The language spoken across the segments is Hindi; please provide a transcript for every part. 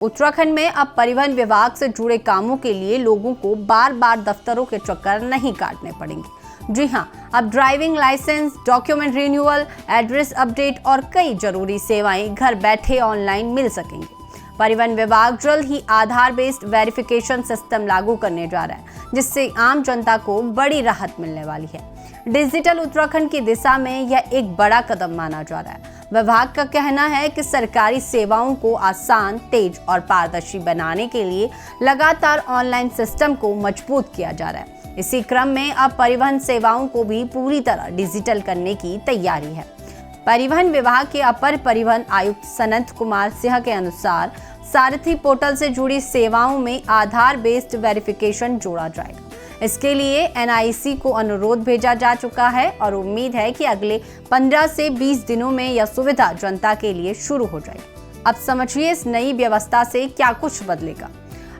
उत्तराखंड में अब परिवहन विभाग से जुड़े कामों के लिए लोगों को बार बार दफ्तरों के चक्कर नहीं काटने पड़ेंगे। जी हां, अब driving licence, document renewal, address update और कई जरूरी सेवाएं घर बैठे ऑनलाइन मिल सकेंगी। परिवहन विभाग जल्द ही आधार बेस्ड वेरिफिकेशन सिस्टम लागू करने जा रहा है, जिससे आम जनता को बड़ी राहत मिलने वाली है। डिजिटल उत्तराखंड की दिशा में यह एक बड़ा कदम माना जा रहा है। विभाग का कहना है कि सरकारी सेवाओं को आसान, तेज और पारदर्शी बनाने के लिए लगातार ऑनलाइन सिस्टम को मजबूत किया जा रहा है। इसी क्रम में अब परिवहन सेवाओं को भी पूरी तरह डिजिटल करने की तैयारी है। परिवहन विभाग के अपर परिवहन आयुक्त सनत कुमार सिंह के अनुसार सारथी पोर्टल से जुड़ी सेवाओं में आधार बेस्ड वेरिफिकेशन जोड़ा जाएगा। इसके लिए NIC को अनुरोध भेजा जा चुका है और उम्मीद है कि अगले 15 से 20 दिनों में यह सुविधा जनता के लिए शुरू हो जाएगी। अब समझिए इस नई व्यवस्था से क्या कुछ बदलेगा।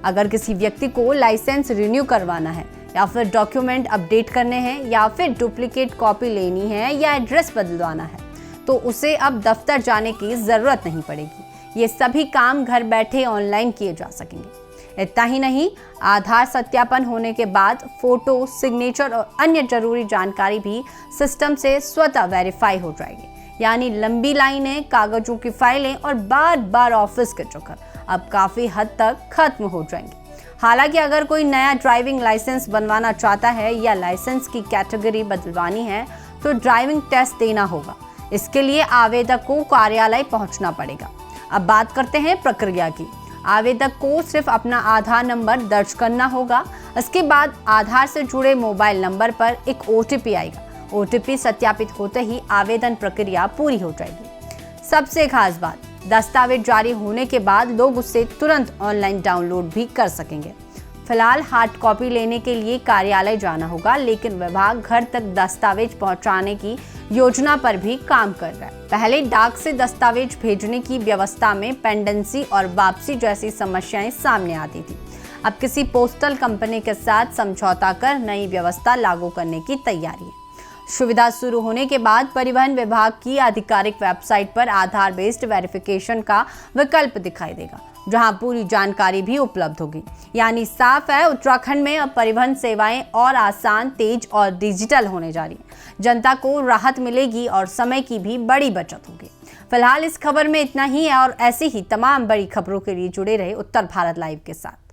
अगर किसी व्यक्ति को लाइसेंस रिन्यू करवाना है या फिर डॉक्यूमेंट अपडेट करने हैं या फिर डुप्लीकेट कॉपी लेनी है या एड्रेस बदलवाना है, तो उसे अब दफ्तर जाने की जरूरत नहीं पड़ेगी। ये सभी काम घर बैठे ऑनलाइन किए जा सकेंगे। इतना ही नहीं, आधार सत्यापन होने के बाद फोटो, सिग्नेचर और अन्य जरूरी जानकारी भी सिस्टम से स्वतः वेरीफाई हो जाएगी। यानी लंबी लाइनें, कागजों की फाइलें और बार बार ऑफिस के चक्कर अब काफी हद तक खत्म हो जाएंगे। हालांकि अगर कोई नया ड्राइविंग लाइसेंस बनवाना चाहता है या लाइसेंस की कैटेगरी बदलवानी है तो ड्राइविंग टेस्ट देना होगा। इसके लिए आवेदक को कार्यालय पहुंचना पड़ेगा। अब बात करते हैं प्रक्रिया की। आवेदक को सिर्फ अपना आधार नंबर दर्ज करना होगा। इसके बाद आधार से जुड़े मोबाइल नंबर पर एक OTP आएगा। OTP सत्यापित होते ही आवेदन प्रक्रिया पूरी हो जाएगी। सबसे खास बात, दस्तावेज जारी होने के बाद लोग उसे तुरंत ऑनलाइन डाउनलोड भी कर सकेंगे। फिलहाल हार्ड कॉपी लेने के लिए कार्यालय जाना होगा, लेकिन विभाग घर तक दस्तावेज पहुंचाने की योजना पर भी काम कर रहा है। पहले डाक से दस्तावेज भेजने की व्यवस्था में पेंडेंसी और वापसी जैसी समस्याएं सामने आती थी। अब किसी पोस्टल कंपनी के साथ समझौता कर नई व्यवस्था लागू करने की तैयारी है। सुविधा शुरू होने के बाद परिवहन विभाग की आधिकारिक वेबसाइट पर आधार बेस्ड वेरिफिकेशन का विकल्प दिखाई देगा, जहां पूरी जानकारी भी उपलब्ध होगी। यानी साफ है, उत्तराखंड में अब परिवहन सेवाएं और आसान, तेज और डिजिटल होने जा रही हैं। जनता को राहत मिलेगी और समय की भी बड़ी बचत होगी। फिलहाल इस खबर में इतना ही है और ऐसी ही तमाम बड़ी खबरों के लिए जुड़े रहे उत्तर भारत लाइव के साथ।